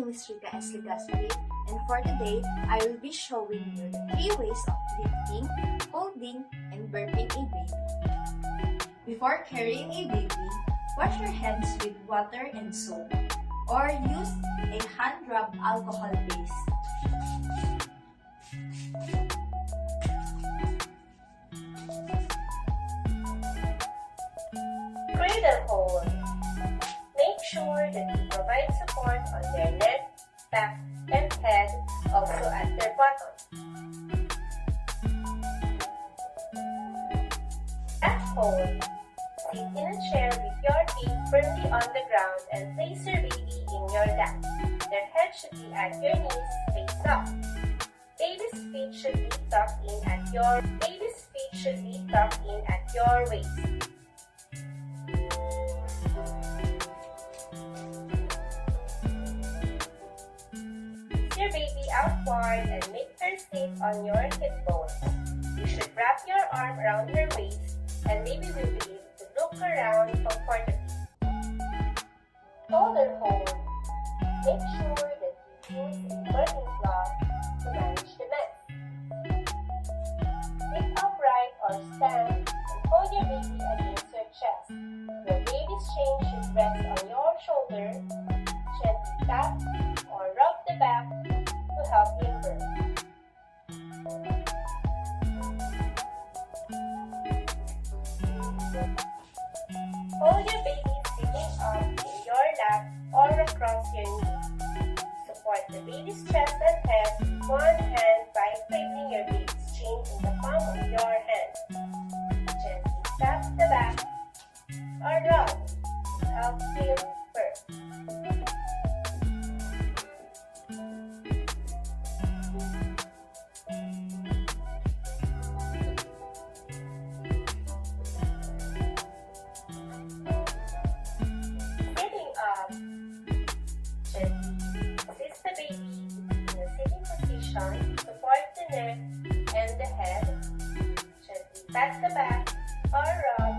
is Rika S. Legaspi, and for today, I will be showing you the 3 ways of lifting, holding, and burping a baby. Before carrying a baby, wash your hands with water and soap, or use a hand rub alcohol base. Cradle hold. Make sure that you provide support on their neck, back, and head, also at their bottom. At hold, sit in a chair with your feet firmly on the ground and place your baby in your lap. Their head should be at your knees, face up. Baby's feet should be tucked in at your waist. Your baby out wide and make her sit on your hip bones. You should wrap your arm around her waist and baby will be able to look around comfortably. Shoulder hold. Make sure that you use a burning cloth to manage the mess. Sit upright or stand and hold your baby against your chest. Your baby's chin should rest on your shoulder. Gently tap or rub the back to help him burp. Hold your baby sitting up in your lap or across your knees. Support the baby's chest and head with one hand by placing your baby's chin in the palm of your hand. Gently tap the back or rub to help him burp. Sitting up, gently assist the baby in a sitting position, support the neck and the head, gently pat the back or rub